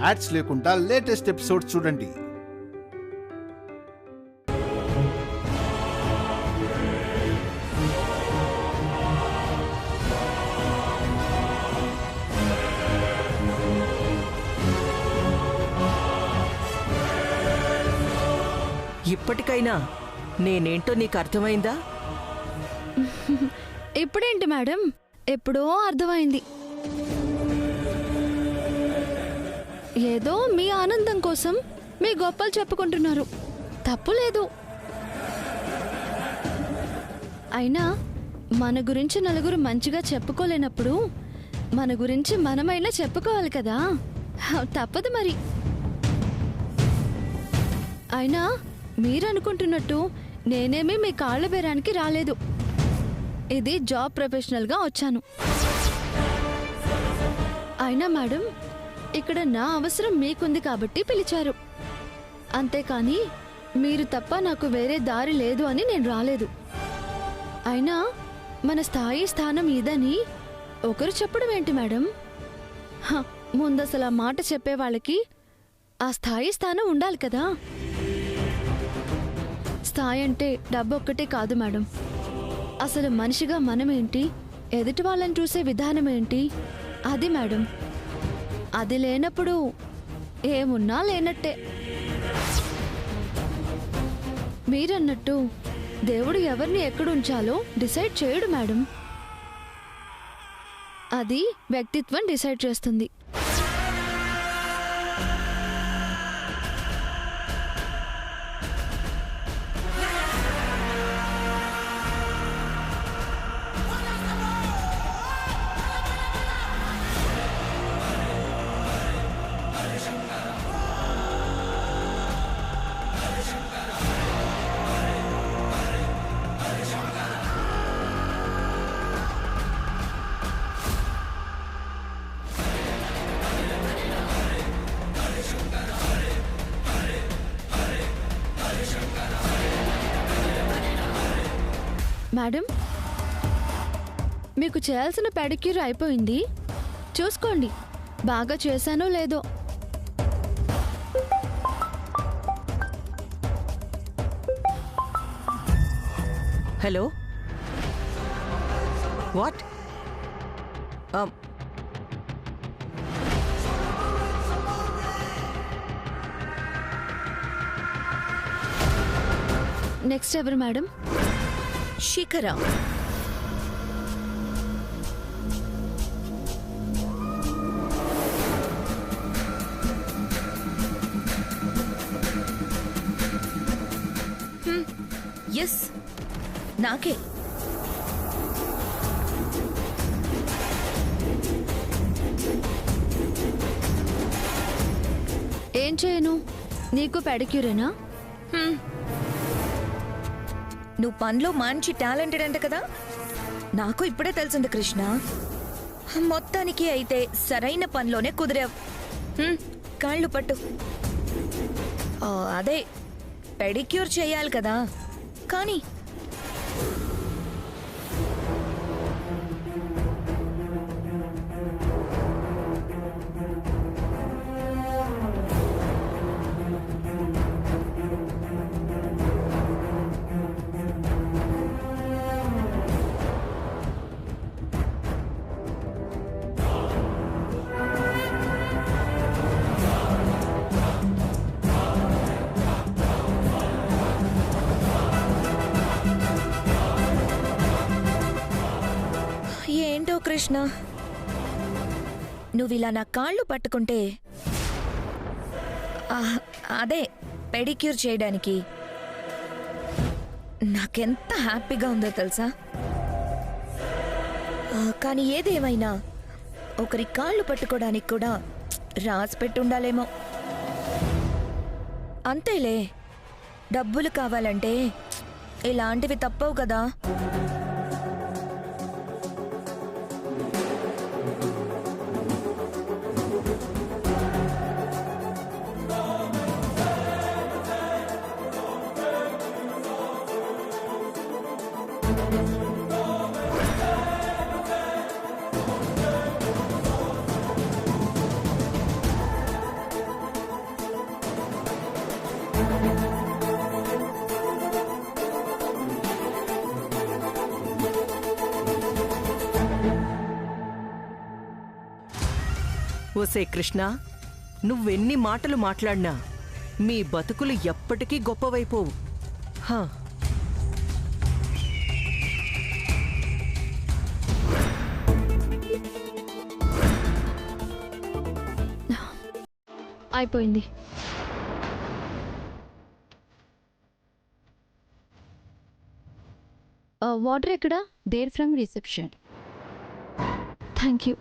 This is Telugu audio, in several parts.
యాడ్స్ లేకుండా లేటెస్ట్ ఎపిసోడ్స్ చూడండి. ఇప్పటికైనా నేనేంటో నీకు అర్థమైందా? ఇప్పుడేంటి మేడం, ఎప్పుడో అర్థమైంది. ఏదో మీ ఆనందం కోసం మీ గొప్పలు చెప్పుకుంటున్నారు, తప్పులేదు. అయినా మన గురించి నలుగురు మంచిగా చెప్పుకోలేనప్పుడు మన గురించి మనమైనా చెప్పుకోవాలి కదా, తప్పదు మరి. అయినా మీరనుకుంటున్నట్టు నేనేమీ మీ కాళ్ళ బేరానికి రాలేదు. ఇది జాబ్ ప్రొఫెషనల్గా వచ్చాను. అయినా మేడం, ఇక్కడ నా అవసరం మీకుంది కాబట్టి పిలిచారు, అంతేకాని మీరు తప్ప నాకు వేరే దారి లేదు అని నేను రాలేదు. అయినా మన స్థానం ఇదని ఒకరు చెప్పడం ఏంటి మేడం? ముందసలు ఆ మాట చెప్పే వాళ్ళకి ఆ స్థానం ఉండాలి కదా. స్థాయి అంటే డబ్బు ఒక్కటే కాదు మేడం, అసలు మనిషిగా మనమేంటి, ఎదుటి వాళ్ళని చూసే విధానం ఏంటి, అది మేడం. అది లేనప్పుడు ఏమున్నా లేనట్టే. మీరన్నట్టు దేవుడు ఎవరిని ఎక్కడుంచాలో డిసైడ్ చేయడు మేడం, అది వ్యక్తిత్వం డిసైడ్ చేస్తుంది. మేడం, మీకు చేయాల్సిన పెడిక్యూర్ అయిపోయింది, చూసుకోండి బాగా చేశానో లేదో. Hello, what? నెక్స్ట్ ఎవరు మేడం? శిఖర. ఎస్, నాకే. ఏం చేయను, నీకు పెడిక్యూరేనా? నువ్వు పనిలో మంచి టాలెంటెడ్ అంట కదా, నాకు ఇప్పుడే తెలిసింది కృష్ణ. మొత్తానికి అయితే సరైన పనిలోనే కుదిరావు. కాళ్ళు పట్టు. అదే పెడిక్యూర్ చేయాలి కదా, కానీ ఏంటో కృష్ణ, నువ్విలా నా కాళ్ళు పట్టుకుంటే అదే పెడిక్యూర్ చేయడానికి నాకెంత హ్యాపీగా ఉందో తెలుసా. కానీ ఏదేమైనా ఒకరి కాళ్ళు పట్టుకోవడానికి కూడా రాసి పెట్టుండాలేమో. అంతేలే, డబ్బులు కావాలంటే ఇలాంటివి తప్పవు కదా. ఓసే కృష్ణ, నువ్వెన్ని మాటలు మాట్లాడినా మీ బతుకులు ఎప్పటికీ గొప్పవైపోవు. హా. అయిపోయింది. వాటర్ ఎక్కడా? There from reception. Thank you.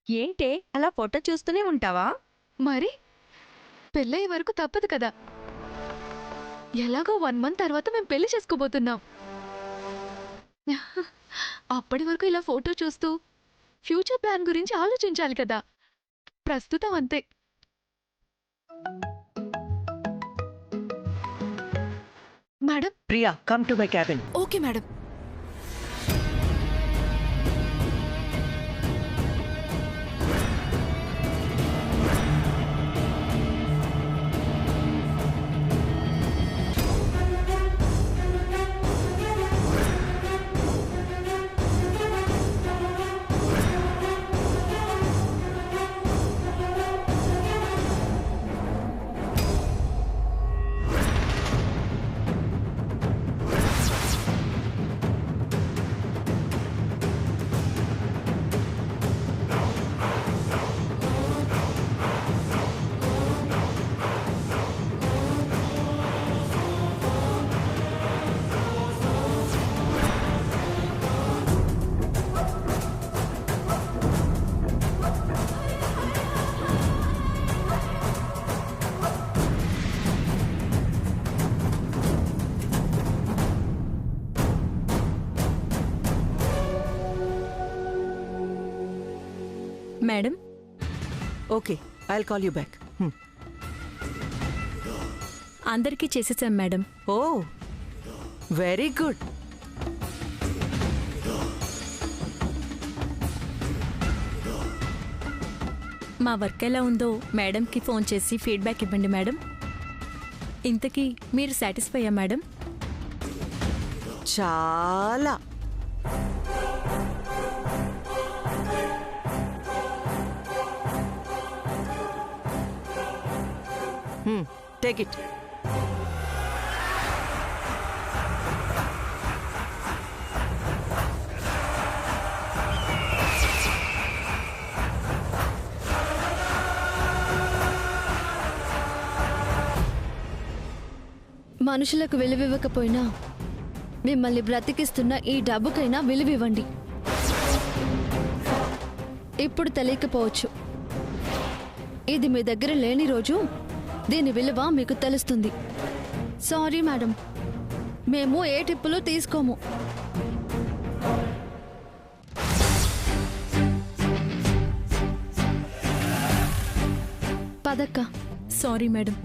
ఏంటే అలా ఫోటో చూస్తూనే ఉంటావా? మరి పెళ్ళయ్యే వరకు తప్పదు కదా. ఎలాగో 1 మంత్ తర్వాత మేము పెళ్లి చేసుకోబోతున్నాం. అప్పటి వరకు ఇలా ఫోటో చూస్తూ ఫ్యూచర్ ప్లాన్ గురించి ఆలోచించాలి కదా. ప్రస్తుతం అంతే. Madam. Priya, come to my cabin. Okay madam. Madam, okay, I'll call you back. అందరికీ చేసేసాం మేడం. ఓ, వెరీ గుడ్. మా వర్క్ ఎలా ఉందో మేడంకి ఫోన్ చేసి ఫీడ్బ్యాక్ ఇవ్వండి మేడం. ఇంతకీ మీరు సాటిస్ఫైయా మేడం? చాలా. Take it. మనుషులకు విలువివ్వకపోయినా మిమ్మల్ని బ్రతికిస్తున్న ఈ డబ్బుకైనా విలువివ్వండి. ఇప్పుడు తెలియకపోవచ్చు, ఇది మీ దగ్గర లేని రోజు దీని విలువ మీకు తెలుస్తుంది. సారీ మేడం, మేము ఏ టిప్పులు తీసుకోము. పదక్క. Sorry madam.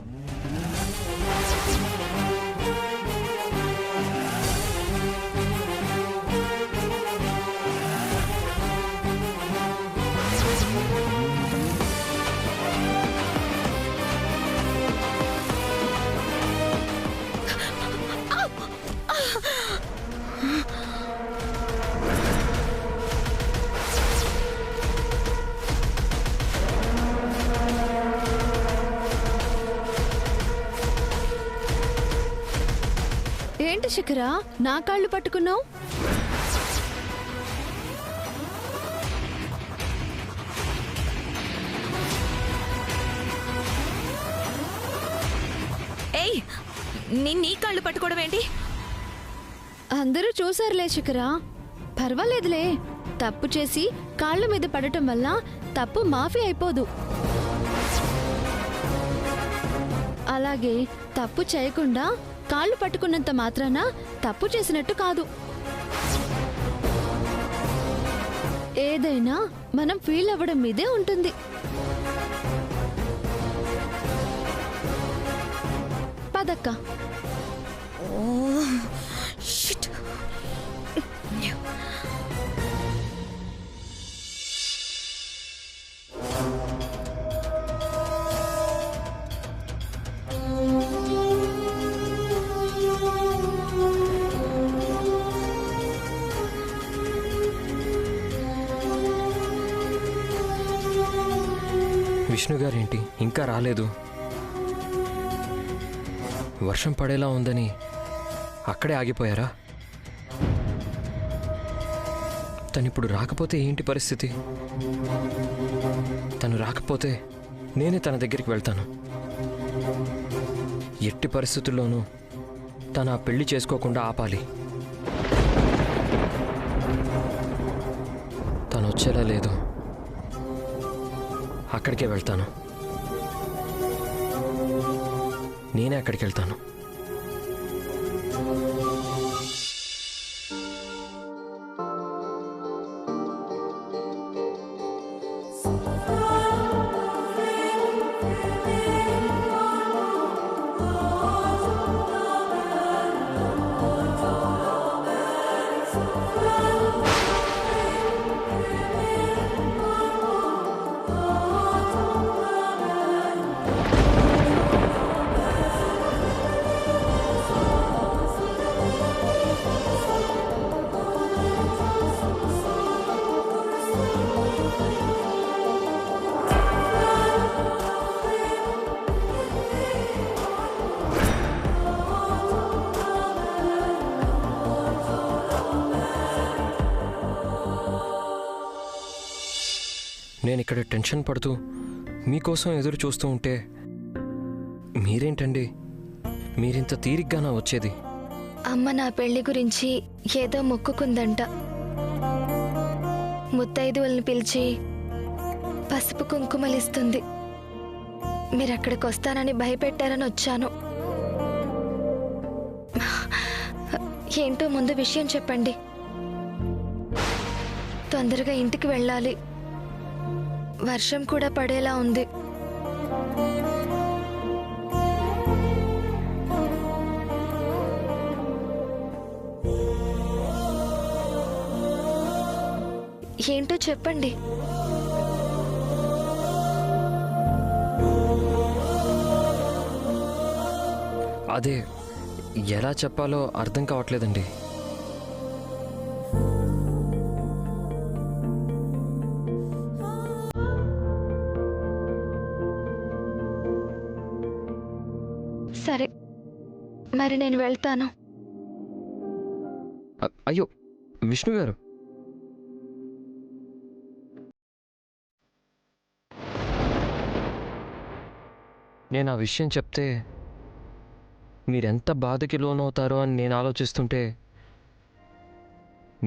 ఏంటి శిఖరా, నా కాళ్ళు పట్టుకున్నావు? ఏయ్, నీ కాళ్ళు పట్టుకోవడం ఏంటి? అందరూ చూసారులే శిఖరా, పర్వాలేదులే. తప్పు చేసి కాళ్ళ మీద పడటం వల్ల తప్పు మాఫీ అయిపోదు. అలాగే తప్పు చేయకుండా కాళ్ళు పట్టుకున్నంత మాత్రాన తప్పు చేసినట్టు కాదు. ఏదైనా మనం ఫీల్ అవ్వడం మీదే ఉంటుంది. పదక్క. Oh shit. విష్ణు గారేంటి ఇంకా రాలేదు? వర్షం పడేలా ఉందని అక్కడే ఆగిపోయారా? తనిప్పుడు రాకపోతే ఏంటి పరిస్థితి? తను రాకపోతే నేనే తన దగ్గరికి వెళ్తాను. ఎట్టి పరిస్థితుల్లోనూ తను ఆ పెళ్లి చేసుకోకుండా ఆపాలి. తను వచ్చేలా లేదు. అక్కడికే వెళ్తాను. నేనే అక్కడికి వెళ్తాను. నేను ఇక్కడ టెన్షన్ పడుతూ మీకోసం ఎదురు చూస్తూ ఉంటే మీరేంటండి మీరింత తీరిగ్గానా వచ్చేది? అమ్మ నా పెళ్లి గురించి ఏదో మొక్కుకుందంట. ముత్తైదువుల్ని పిలిచి పసుపు కుంకుమలిస్తుంది. మీరక్కడికి వస్తానని భయపెట్టారని వచ్చాను. ఏంటో ముందు విషయం చెప్పండి. తొందరగా ఇంటికి వెళ్ళాలి. వర్షం కూడా పడేలా ఉంది. ఏంటో చెప్పండి. అదే ఎలా చెప్పాలో అర్థం కావట్లేదండి. సరే, మరి నేను వెళ్తాను. అయ్యో విష్ణు గారు, నేను ఆ విషయం చెప్తే మీరెంత బాధకి లోనవుతారో అని నేను ఆలోచిస్తుంటే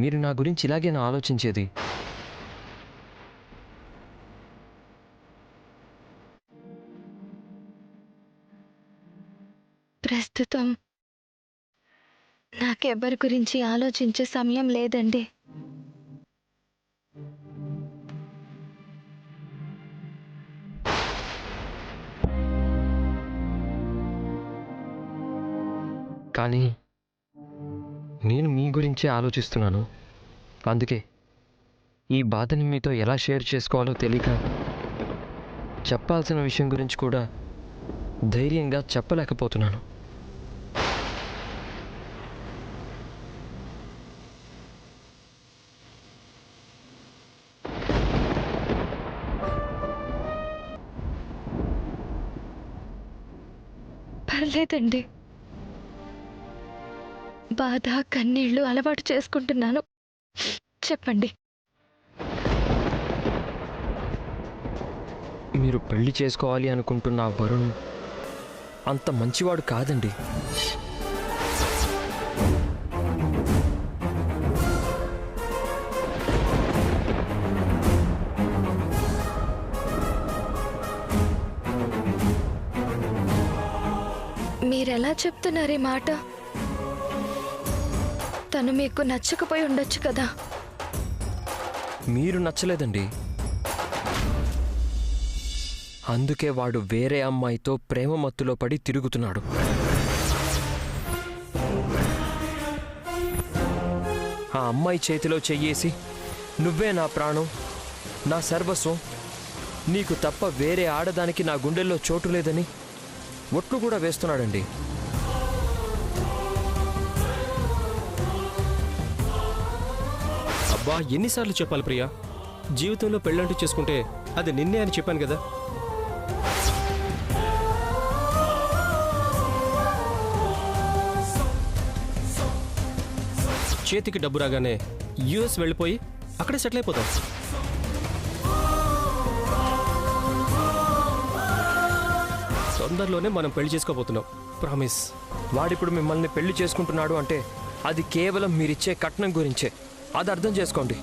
మీరు నా గురించి ఇలాగే నా ఆలోచించేది. ప్రస్తుతం నాకెవ్వరి గురించి ఆలోచించే సమయం లేదండి. కానీ నేను మీ గురించే ఆలోచిస్తున్నాను. అందుకే ఈ బాధని మీతో ఎలా షేర్ చేసుకోవాలో తెలియక చెప్పాల్సిన విషయం గురించి కూడా ధైర్యంగా చెప్పలేకపోతున్నాను. పర్లేదండి, బాధ కన్నీళ్లు అలవాటు చేసుకుంటున్నాను. చెప్పండి. మీరు పెళ్లి చేసుకోవాలి అనుకుంటున్న ఆ వరుణ్ అంత మంచివాడు కాదండి. మీరెలా చెప్తున్నారు ఈ మాట? తను మీకు నచ్చకపోయి ఉండొచ్చు కదా. మీరు నచ్చలేదండి, అందుకే వాడు వేరే అమ్మాయితో ప్రేమ మత్తులో పడి తిరుగుతున్నాడు. ఆ అమ్మాయి చేతిలో చెయ్యేసి నువ్వే నా ప్రాణం, నా సర్వస్వం, నీకు తప్ప వేరే ఆడదానికి నా గుండెల్లో చోటు లేదని ఒట్లు కూడా వేస్తున్నాడండి. అబ్బా, ఎన్నిసార్లు చెప్పాలి ప్రియా? జీవితంలో పెళ్ళంటూ చేసుకుంటే అది నిన్నే అని చెప్పాను కదా. చేతికి డబ్బు రాగానే యుఎస్ వెళ్ళిపోయి అక్కడే సెటిల్ అయిపోతాం. తొందరలోనే మనం పెళ్లి చేసుకోబోతున్నాం, ప్రామిస్. వాడిప్పుడు మిమ్మల్ని పెళ్లి చేసుకుంటున్నాడు అంటే అది కేవలం మీరిచ్చే కట్నం గురించే. అది అర్థం చేసుకోండి.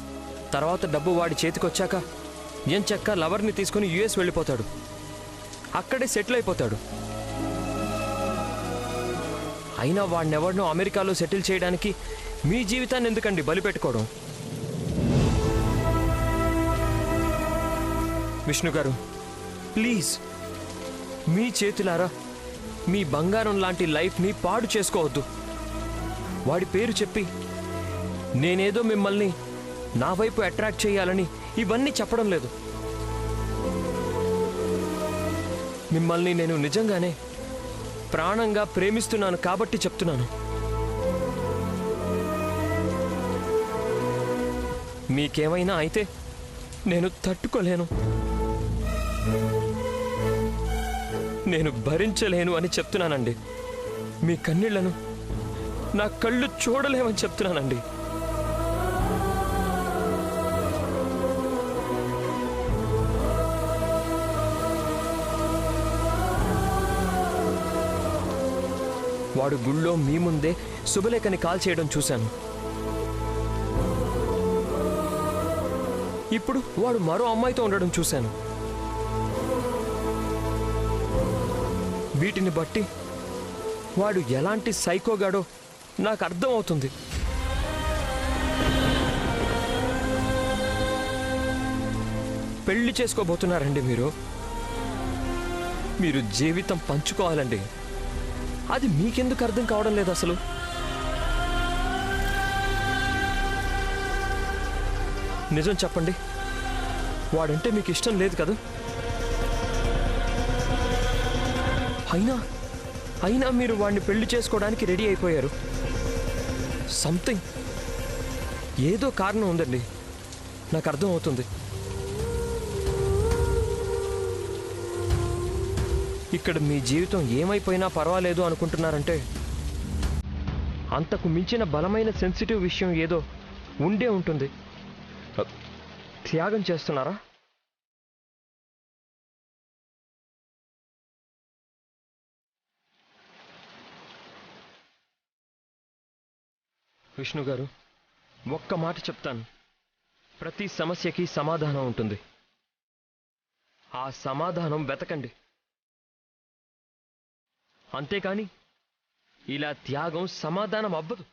తర్వాత డబ్బు వాడి చేతికొచ్చాక ఎంచక్క లవర్ని తీసుకుని యుఎస్ వెళ్ళిపోతాడు, అక్కడే సెటిల్ అయిపోతాడు. అయినా వాడినెవరినో అమెరికాలో సెటిల్ చేయడానికి మీ జీవితాన్ని ఎందుకండి బలిపెట్టుకోవడం? విష్ణు గారు, ప్లీజ్, మీ చేతులారా మీ బంగారం లాంటి లైఫ్ని పాడు చేసుకోవద్దు. వాడి పేరు చెప్పి నేనేదో మిమ్మల్ని నా వైపు అట్రాక్ట్ చేయాలని ఇవన్నీ చెప్పడం లేదు. మిమ్మల్ని నేను నిజంగానే ప్రాణంగా ప్రేమిస్తున్నాను కాబట్టి చెప్తున్నాను. మీకేమైనా అయితే నేను తట్టుకోలేను, నేను భరించలేను అని చెప్తున్నానండి. మీ కన్నీళ్లను నా కళ్ళు చూడలేమని చెప్తున్నానండి. వాడు గుళ్ళో మీ ముందే శుభలేఖని కాల్ చేయడం చూశాను. ఇప్పుడు వాడు మరో అమ్మాయితో ఉండడం చూశాను. వీటిని బట్టి వాడు ఎలాంటి సైకోగాడో నాకు అర్థం అవుతుంది. పెళ్లి చేసుకోబోతున్నారండి మీరు. మీరు జీవితం పంచుకోవాలండి. అది మీకెందుకు అర్థం కావడం లేదు అసలు? నిజం చెప్పండి, వాడంటే మీకు ఇష్టం లేదు కదా? అయినా మీరు వాడిని పెళ్లి చేసుకోవడానికి రెడీ అయిపోయారు. సంథింగ్, ఏదో కారణం ఉందండి, నాకు అర్థం అవుతుంది. ఇక్కడ మీ జీవితం ఏమైపోయినా పర్వాలేదు అనుకుంటున్నారంటే అంతకు మించిన బలమైన సెన్సిటివ్ విషయం ఏదో ఉండే ఉంటుంది. త్యాగం చేస్తున్నారా? విష్ణు గారు, ఒక్క మాట చెప్తాను. ప్రతి సమస్యకి సమాధానం ఉంటుంది. ఆ సమాధానం వెతకండి. అంతేకాని ఇలా త్యాగం సమాధానం అవ్వదు.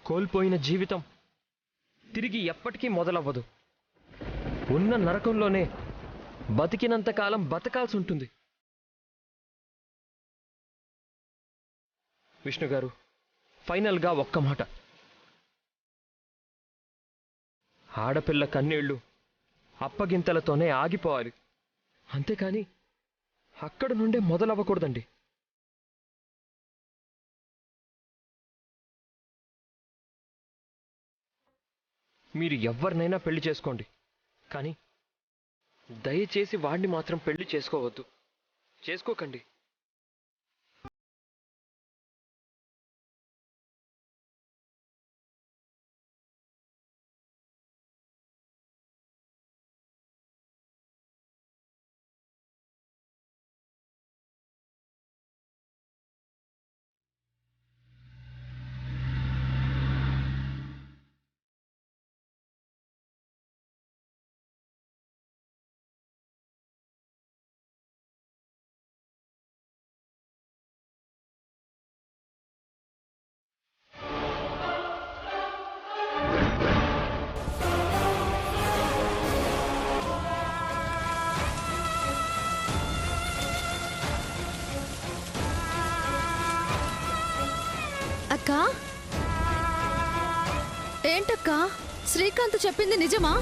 కోల్పోయిన జీవితం తిరిగి ఎప్పటికీ మొదలవ్వదు. ఉన్న నరకంలోనే బతికినంతకాలం బతకాల్సి ఉంటుంది. విష్ణు గారు, ఫైనల్గా ఒక్క మాట. ఆడపిల్ల కన్నీళ్లు అప్పగింతలతోనే ఆగిపోవాలి, అంతేకాని అక్కడ నుండే మొదలవ్వకూడదండి. మీరు ఎవరినైనా పెళ్లి చేసుకోండి, కానీ దయచేసి వాడిని మాత్రం పెళ్లి చేసుకోకండి. ఏంటక్కా శ్రీకాంత్ చెప్పింది నిజమా?